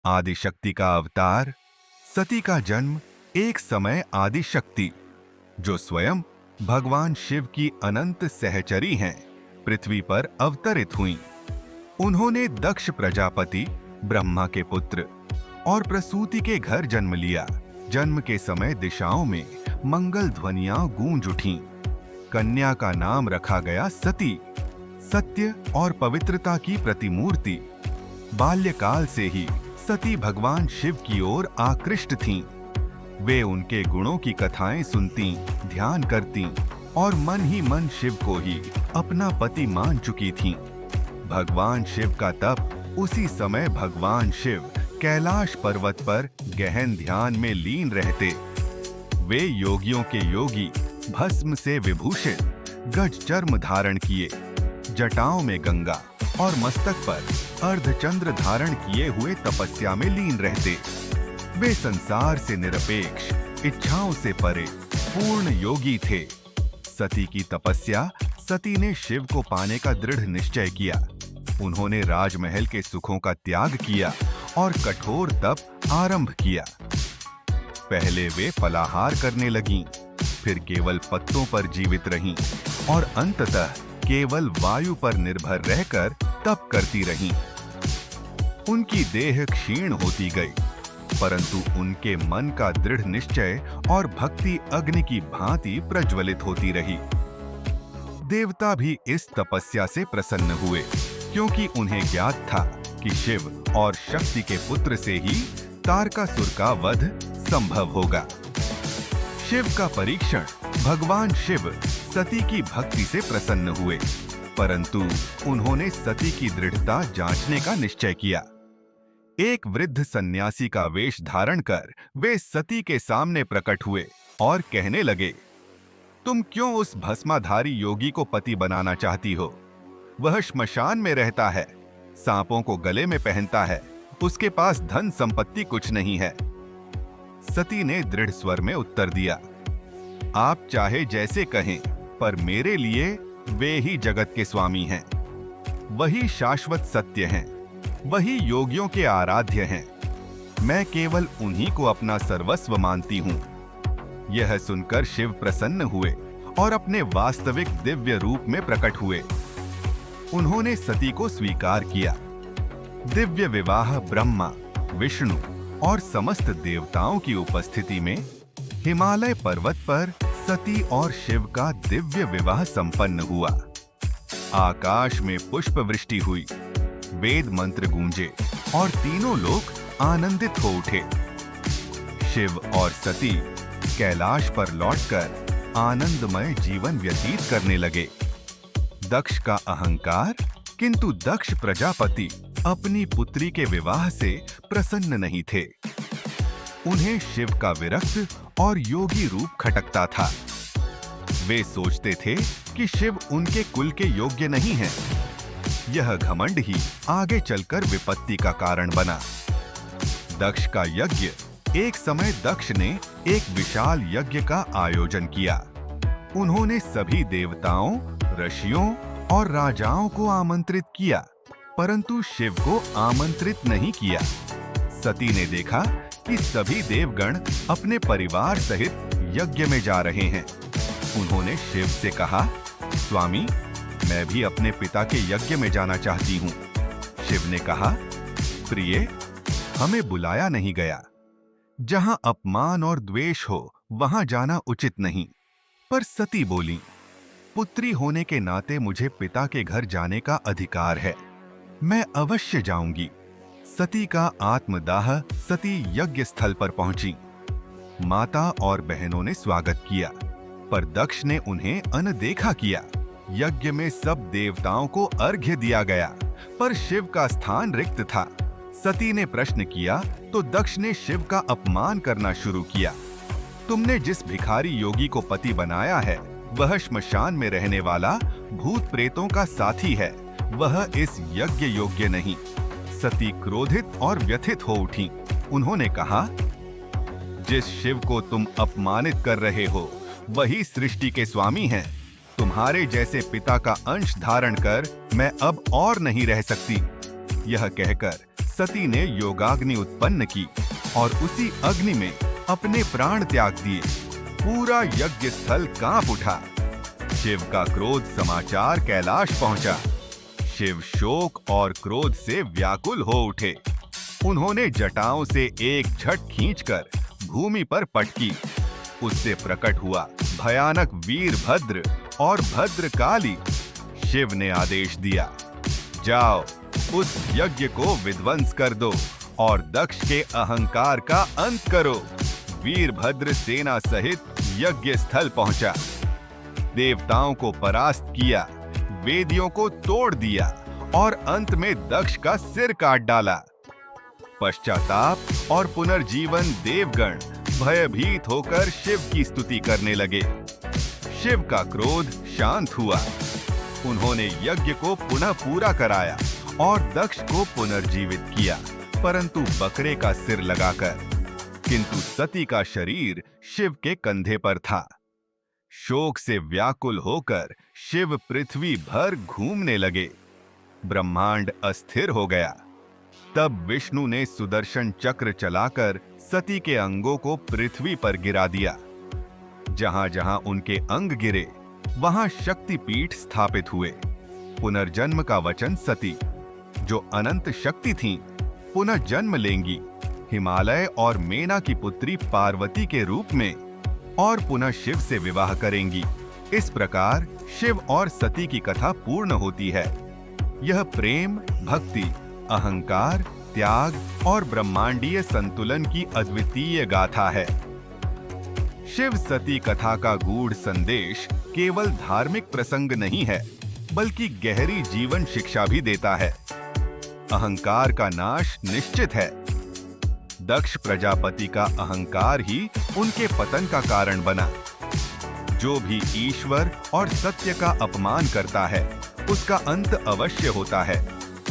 आदिशक्ति का अवतार। सती का जन्म एक समय आदिशक्ति, जो स्वयं भगवान शिव की अनंत सहचरी हैं, पृथ्वी पर अवतरित हुईं। उन्होंने दक्ष प्रजापति ब्रह्मा के पुत्र और प्रसूति के घर जन्म लिया। जन्म के समय दिशाओं में मंगल ध्वनियां गूंज उठीं। कन्या का नाम रखा गया सती, सत्य और पवित्रता की प्रतिमूर्ति। बाल्यकाल से ही सती भगवान शिव की ओर आकृष्ट थीं। वे उनके गुणों की कथाएं सुनती, ध्यान करती और मन ही मन शिव को ही अपना पति मान चुकी थीं। भगवान शिव का तप उसी समय भगवान शिव कैलाश पर्वत पर गहन ध्यान में लीन रहते। वे योगियों के योगी, भस्म से विभूषित, गज चर्म धारण किए, जटाओं में गंगा और मस्तक पर अर्धचंद्र धारण किए हुए तपस्या में लीन रहते। वे संसार से निरपेक्ष, इच्छाओं से परे पूर्ण योगी थे। सती की तपस्या। सती ने शिव को पाने का दृढ़ निश्चय किया। उन्होंने राजमहल के सुखों का त्याग किया और कठोर तप आरंभ किया। पहले वे फलाहार करने लगीं, फिर केवल पत्तों पर जीवित रहीं और अंततः केवल वायु पर निर्भर रहकर तप करती रहीं। उनकी देह क्षीण होती गई, परंतु उनके मन का दृढ़ निश्चय और भक्ति अग्नि की भांति प्रज्वलित होती रही। देवता भी इस तपस्या से प्रसन्न हुए, क्योंकि उन्हें ज्ञात था कि शिव और शक्ति के पुत्र से ही तारकासुर का वध संभव होगा। शिव का परीक्षण। भगवान शिव सती की भक्ति से प्रसन्न हुए, परंतु उन्होंने सती की दृढ़ता जांचने का निश्चय किया। एक वृद्ध सन्यासी का वेश धारण कर वे सती के सामने प्रकट हुए और कहने लगे, तुम क्यों उस भस्माधारी योगी को पति बनाना चाहती हो? वह श्मशान में रहता है, सांपों को गले में पहनता है, उसके पास धन संपत्ति कुछ नहीं है। सती ने दृढ़ स्वर में उत्तर दिया, आप चाहे जैसे कहें, पर मेरे लिए वे ही जगत के स्वामी हैं। वही शाश्वत सत्य हैं, वही योगियों के आराध्य हैं। मैं केवल उन्हीं को अपना सर्वस्व मानती हूँ। यह सुनकर शिव प्रसन्न हुए और अपने वास्तविक दिव्य रूप में प्रकट हुए। उन्होंने सती को स्वीकार किया। दिव्य विवाह ब्रह्मा, विष्णु और समस्त देवताओं की उपस्थिति में हिमालय पर्वत पर सती और शिव का दिव्य विवाह संपन्न हुआ। आकाश में पुष्प वृष्टि हुई, वेद मंत्र गूंजे और तीनों लोग आनंदित हो उठे। शिव और सती कैलाश पर लौटकर आनंदमय जीवन व्यतीत करने लगे। दक्ष का अहंकार। किंतु दक्ष प्रजापति अपनी पुत्री के विवाह से प्रसन्न नहीं थे। उन्हें शिव का विरक्त और योगी रूप खटकता था। वे सोचते थे कि शिव उनके कुल के योग्य नहीं हैं। यह घमंड ही आगे चलकर विपत्ति का कारण बना। दक्ष का यज्ञ। एक समय दक्ष ने एक विशाल यज्ञ का आयोजन किया। उन्होंने सभी देवताओं, ऋषियों और राजाओं को आमंत्रित किया, परंतु शिव को आमंत्रित नहीं किया। सती ने देखा कि सभी देवगण अपने परिवार सहित यज्ञ में जा रहे हैं। उन्होंने शिव से कहा, स्वामी, मैं भी अपने पिता के यज्ञ में जाना चाहती हूँ। शिव ने कहा, प्रिय, हमें बुलाया नहीं गया। जहाँ अपमान और द्वेष हो, वहाँ जाना उचित नहीं। पर सती बोली, पुत्री होने के नाते मुझे पिता के घर जाने का अधिकार है। मैं अवश्य जाऊंगी। सती का आत्मदाह। सती यज्ञ स्थल पर पहुंची। माता और बहनों ने स्वागत किया, पर दक्ष ने उन्हें अनदेखा किया। यज्ञ में सब देवताओं को अर्घ्य दिया गया, पर शिव का स्थान रिक्त था। सती ने प्रश्न किया तो दक्ष ने शिव का अपमान करना शुरू किया। तुमने जिस भिखारी योगी को पति बनाया है, वह श्मशान में रहने वाला भूत प्रेतों का साथी है। वह इस यज्ञ योग्य नहीं। सती क्रोधित और व्यथित हो उठी। उन्होंने कहा, जिस शिव को तुम अपमानित कर रहे हो, वही सृष्टि के स्वामी हैं। तुम्हारे जैसे पिता का अंश धारण कर मैं अब और नहीं रह सकती। यह कहकर सती ने योगाग्नि उत्पन्न की और उसी अग्नि में अपने प्राण त्याग दिए। पूरा यज्ञ स्थल कांप उठा। शिव का क्रोध समाचार कैलाश पहुंचा। शिव शोक और क्रोध से व्याकुल हो उठे। उन्होंने जटाओं से एक झट खींचकर भूमि पर पटकी। उससे प्रकट हुआ भयानक वीरभद्र और भद्रकाली। शिव ने आदेश दिया, जाओ उस यज्ञ को विध्वंस कर दो और दक्ष के अहंकार का अंत करो। वीरभद्र सेना सहित यज्ञ स्थल पहुंचा। देवताओं को परास्त किया, वेदियों को तोड़ दिया और अंत में दक्ष का सिर काट डाला। पश्चाताप और पुनर्जीवन देवगण भयभीत होकर शिव की स्तुति करने लगे। शिव का क्रोध शांत हुआ। उन्होंने यज्ञ को पुनः पूरा कराया और दक्ष को पुनर्जीवित किया, परंतु बकरे का सिर लगाकर। किंतु सती का शरीर शिव के कंधे पर था। शोक से व्याकुल होकर शिव पृथ्वी भर घूमने लगे। ब्रह्मांड अस्थिर हो गया। तब विष्णु ने सुदर्शन चक्र चलाकर सती के अंगों को पृथ्वी पर गिरा दिया। जहां जहां उनके अंग गिरे वहां शक्तिपीठ स्थापित हुए। पुनर्जन्म का वचन सती, जो अनंत शक्ति थीं, पुनः जन्म लेंगी हिमालय और मेना की पुत्री पार्वती के रूप में और पुनः शिव से विवाह करेंगी। इस प्रकार शिव और सती की कथा पूर्ण होती है। यह प्रेम, भक्ति, अहंकार, त्याग और ब्रह्मांडीय संतुलन की अद्वितीय गाथा है। शिव सती कथा का गूढ़ संदेश केवल धार्मिक प्रसंग नहीं है, बल्कि गहरी जीवन शिक्षा भी देता है। अहंकार का नाश निश्चित है। दक्ष प्रजापति का अहंकार ही उनके पतन का कारण बना। जो भी ईश्वर और सत्य का अपमान करता है, उसका अंत अवश्य होता है।